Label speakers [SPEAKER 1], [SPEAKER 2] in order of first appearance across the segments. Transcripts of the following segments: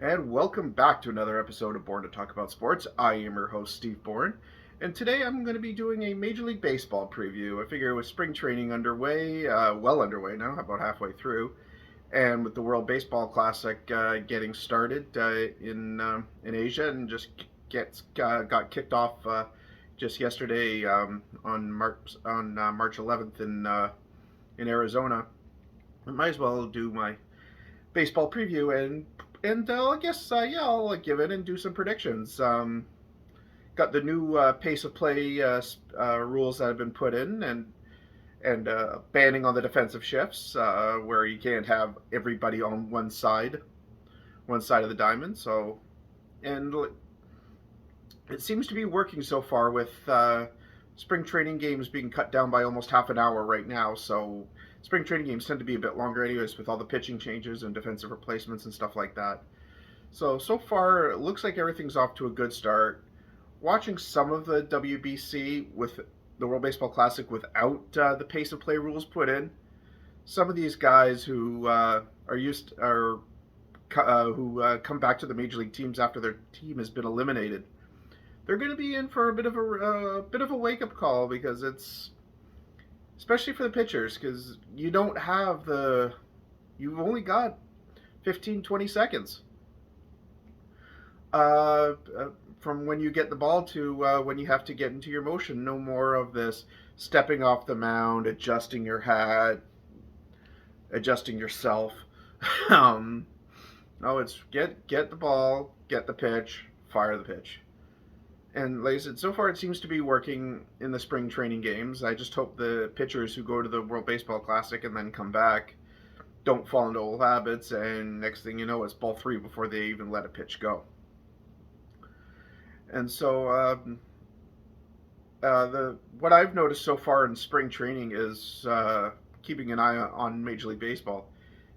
[SPEAKER 1] And welcome back to another episode of Born to Talk About Sports. I am your host, Steve Bourne, and today I'm going to be doing a Major League Baseball preview. I figure with spring training underway, well underway now, about halfway through, and with the World Baseball Classic getting started in Asia and just got kicked off just yesterday on March 11th in Arizona. I might as well do my baseball preview and I guess yeah, I'll give it and do some predictions. Got the new pace of play rules that have been put in and banning on the defensive shifts where you can't have everybody on one side of the diamond. So and it seems to be working so far with spring training games being cut down by almost half an hour right now. So spring training games tend to be a bit longer anyways with all the pitching changes and defensive replacements and stuff like that. So far, it looks like everything's off to a good start. Watching some of the WBC with the World Baseball Classic without the pace of play rules put in, some of these guys who are used are who come back to the major league teams after their team has been eliminated, they're going to be in for a bit of a wake up call because it's especially for the pitchers because you've only got 15-20 seconds uh, uh, from when you get the ball to when you have to get into your motion. No more of this stepping off the mound, adjusting your hat, adjusting yourself. um, no, it's get the ball, get the pitch, fire the pitch. And like I said, so far it seems to be working in the spring training games. I just hope the pitchers who go to the World Baseball Classic and then come back don't fall into old habits, and next thing you know, it's ball three before they even let a pitch go. And so, the what I've noticed so far in spring training is keeping an eye on Major League Baseball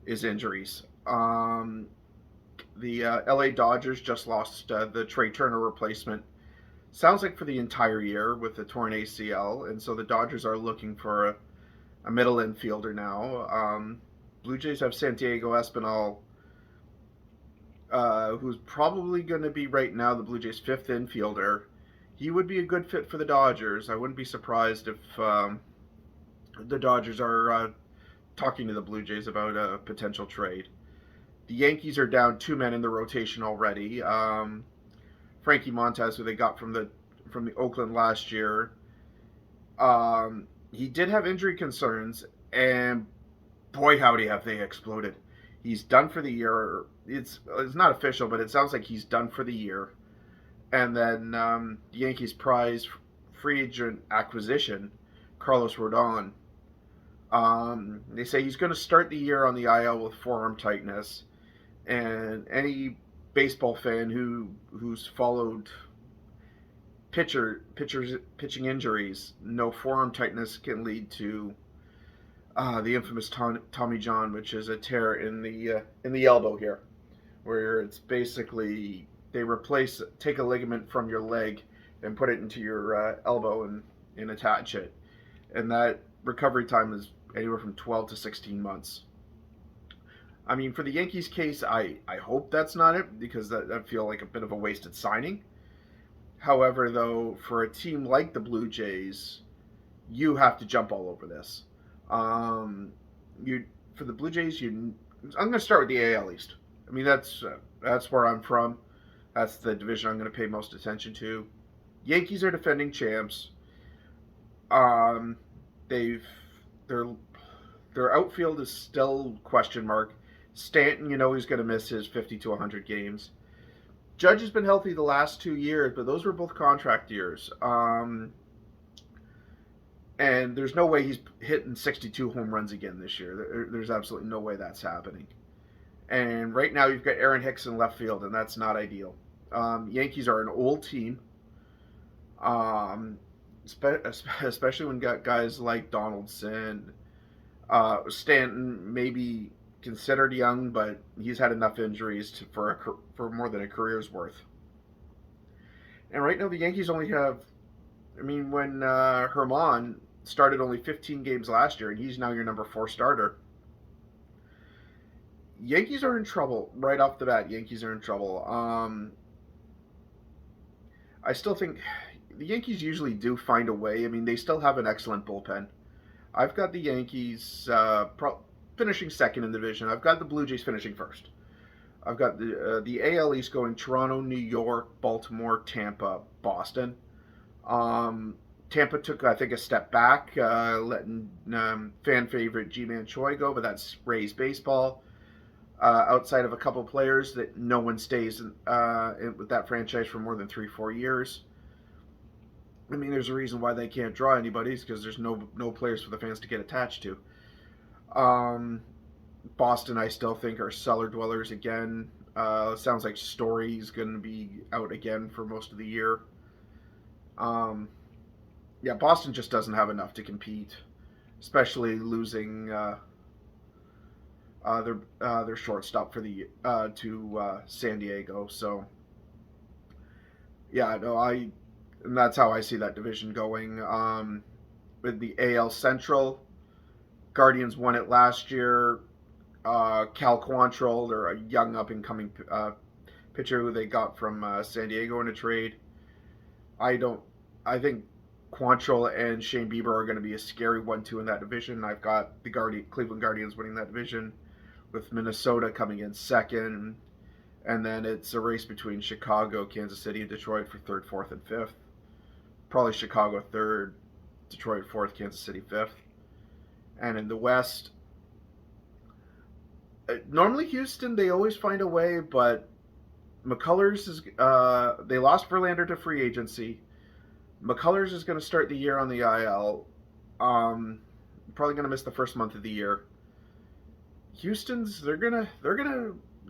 [SPEAKER 1] is injuries. The LA Dodgers just lost the Trey Turner replacement. Sounds like for the entire year with the torn ACL, and so the Dodgers are looking for a middle infielder now. Blue Jays have Santiago Espinal, who's probably going to be right now the Blue Jays' fifth infielder. He would be a good fit for the Dodgers. I wouldn't be surprised if the Dodgers are talking to the Blue Jays about a potential trade. The Yankees are down two men in the rotation already. Frankie Montas, who they got from the Oakland last year, he did have injury concerns, and boy howdy have they exploded. He's done for the year. It's not official, but it sounds like he's done for the year. And then the Yankees' prize free agent acquisition, Carlos Rodon. They say he's going to start the year on the IL with forearm tightness, and any baseball fan who's followed pitching injuries know forearm tightness can lead to the infamous Tommy John, which is a tear in the elbow here, where it's basically they take a ligament from your leg and put it into your elbow and attach it, and that recovery time is anywhere from 12 to 16 months. I mean, for the Yankees case, I hope that's not it because I feel like a bit of a wasted signing. However, though, for a team like the Blue Jays, you have to jump all over this. Um, you for the Blue Jays, I'm going to start with the AL East. I mean, that's where I'm from. That's the division I'm going to pay most attention to. Yankees are defending champs. Um, they've their their outfield is still question mark. Stanton, he's going to miss his 50 to 100 games. Judge has been healthy the last 2 years, but those were both contract years. And there's no way he's hitting 62 home runs again this year. There's absolutely no way that's happening. And right now you've got Aaron Hicks in left field, and that's not ideal. Yankees are an old team, um, especially when you got guys like Donaldson, Stanton, maybe considered young, but he's had enough injuries for more than a career's worth. And right now the Yankees only have, I mean, when Herman started only 15 games last year, and he's now your number four starter. Yankees are in trouble right off the bat. Yankees are in trouble. I still think the Yankees usually do find a way. I mean, they still have an excellent bullpen. I've got the Yankees finishing second in the division. I've got the Blue Jays finishing first. I've got the AL East going Toronto, New York, Baltimore, Tampa, Boston. Tampa took, I think, a step back, letting fan favorite G-Man Choi go, but that's Rays baseball. Outside of a couple players that no one stays with that franchise for more than 3-4 years. I mean, there's a reason why they can't draw anybody, because there's no players for the fans to get attached to. Um, Boston, I still think, are cellar dwellers again. Sounds like Story's going to be out again for most of the year. Yeah, Boston just doesn't have enough to compete, especially losing their shortstop for the to San Diego. So yeah, no, and that's how I see that division going. With the AL Central, Guardians won it last year. Cal Quantrill, they're a young up and coming pitcher who they got from San Diego in a trade. I don't. I think Quantrill and Shane Bieber are going to be a scary 1-2 in that division. I've got the Cleveland Guardians winning that division, with Minnesota coming in second, and then it's a race between Chicago, Kansas City, and Detroit for third, fourth, and fifth. Probably Chicago third, Detroit fourth, Kansas City fifth. And in the West, normally Houston, they always find a way, but McCullers is they lost Verlander to free agency. McCullers is going to start the year on the IL. Probably going to miss the first month of the year. Houston's they're gonna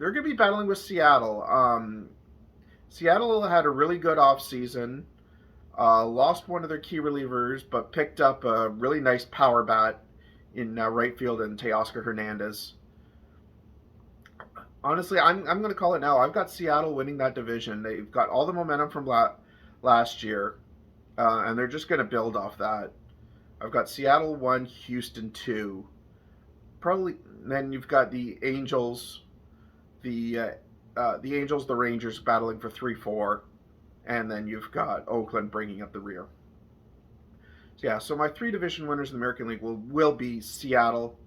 [SPEAKER 1] be battling with Seattle. Seattle had a really good offseason. Lost one of their key relievers, but picked up a really nice power bat in right field in Teoscar Hernandez. Honestly, I'm going to call it now. I've got Seattle winning that division. They've got all the momentum from last year, and they're just going to build off that. I've got Seattle 1, Houston 2. Probably then you've got the Angels, the Angels, the Rangers battling for 3-4, and then you've got Oakland bringing up the rear. So yeah, so my 3 division winners in the American League will be Seattle,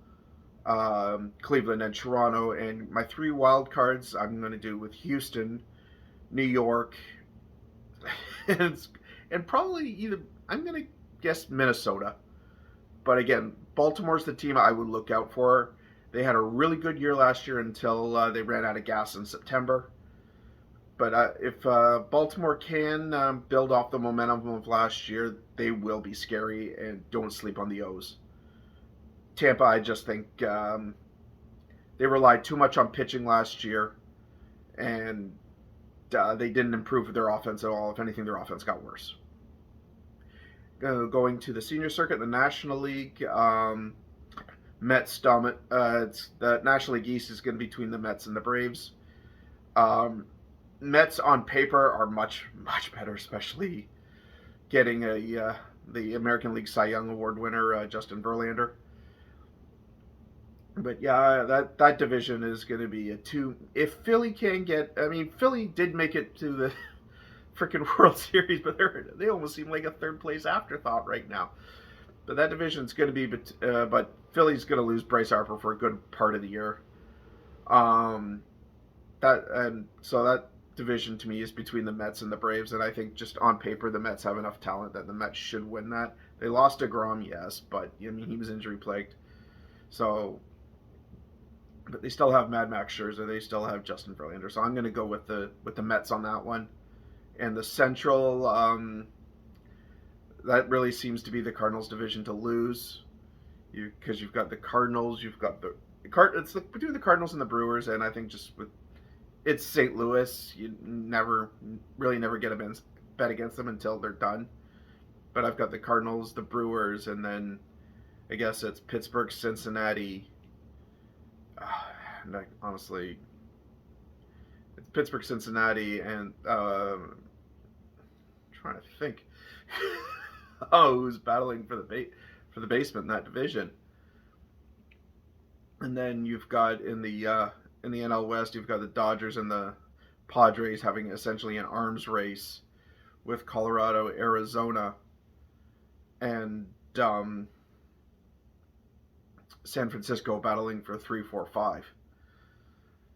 [SPEAKER 1] Cleveland, and Toronto, and my 3 wild cards I'm going to do with Houston, New York, and probably either I'm going to guess Minnesota. But again, Baltimore's the team I would look out for. They had a really good year last year until they ran out of gas in September. But if Baltimore can build off the momentum of last year, they will be scary, and don't sleep on the O's. Tampa, I just think they relied too much on pitching last year, and they didn't improve their offense at all. If anything, their offense got worse. Going to the senior circuit, the National League, Mets dominant. It's the National League East is going to be between the Mets and the Braves. Mets on paper are much better, especially getting the American League Cy Young Award winner Justin Verlander. But yeah, that division is going to be a 2. If Philly can get, I mean, Philly did make it to the freaking World Series, but they almost seem like a third place afterthought right now. But that division's going to be, but Philly's going to lose Bryce Harper for a good part of the year. So that division to me is between the Mets and the Braves, and I think just on paper the Mets have enough talent that the Mets should win that. They lost DeGrom, yes, but I mean he was injury plagued, so. But they still have Mad Max Scherzer. They still have Justin Verlander. So I'm going to go with the Mets on that one. And the Central, that really seems to be the Cardinals' division to lose, because you've got the Cardinals, you've got it's between the Cardinals and the Brewers, and I think it's St. Louis. You never get a bet against them until they're done. But I've got the Cardinals, the Brewers, and then I guess it's Pittsburgh, Cincinnati. Honestly, it's Pittsburgh, Cincinnati, and trying to think. Who's battling for the basement in that division? And then you've got in the in the NL West, you've got the Dodgers and the Padres having essentially an arms race with Colorado, Arizona, and San Francisco battling for 3, 4, 5.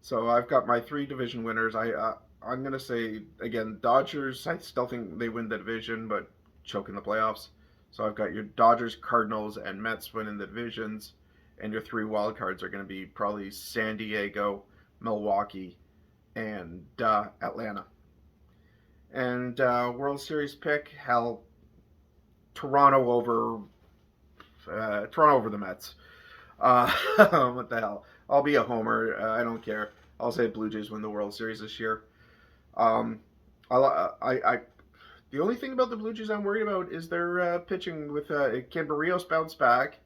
[SPEAKER 1] So I've got my 3 division winners. I'm gonna say again, Dodgers. I still think they win the division, but choke in the playoffs. So I've got your Dodgers, Cardinals, and Mets winning the divisions, and your 3 wild cards are going to be probably San Diego, Milwaukee, and Atlanta. And World Series pick, hell, Toronto over the Mets. What the hell? I'll be a homer. I don't care. I'll say Blue Jays win the World Series this year. Um, I the only thing about the Blue Jays I'm worried about is their pitching. With can Barrios bounce back?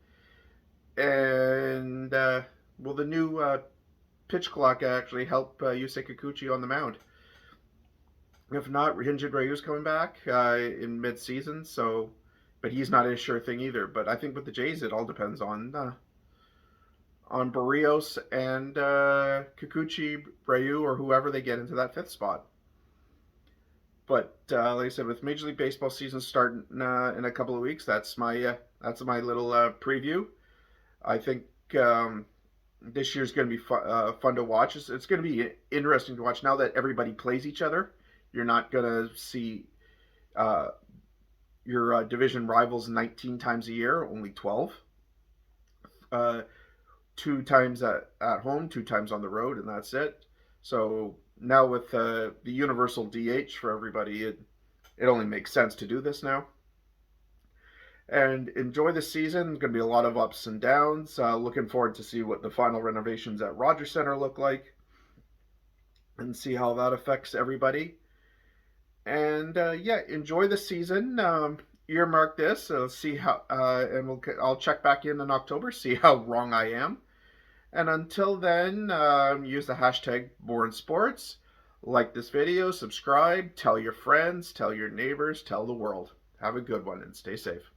[SPEAKER 1] And will the new pitch clock actually help Yusei Kikuchi on the mound? If not, Hyunjin Ryu's coming back in mid-season, so but he's not a sure thing either. But I think with the Jays, it all depends on Barrios and Kikuchi, Ryu, or whoever they get into that 5th spot. But like I said, with Major League Baseball season starting in a couple of weeks, that's my little preview. I think this year's going to be fun to watch. It's going to be interesting to watch now that everybody plays each other. You're not going to see your division rivals 19 times a year, only 12. 2 times at home, 2 times on the road, and that's it. So now with the universal DH for everybody, it only makes sense to do this now. And enjoy the season. There's going to be a lot of ups and downs. Looking forward to see what the final renovations at Rogers Center look like and see how that affects everybody. And yeah, enjoy the season. Earmark this. See how, and I'll check back in October, see how wrong I am. And until then, use the hashtag BourneSports. Like this video, subscribe, tell your friends, tell your neighbors, tell the world. Have a good one and stay safe.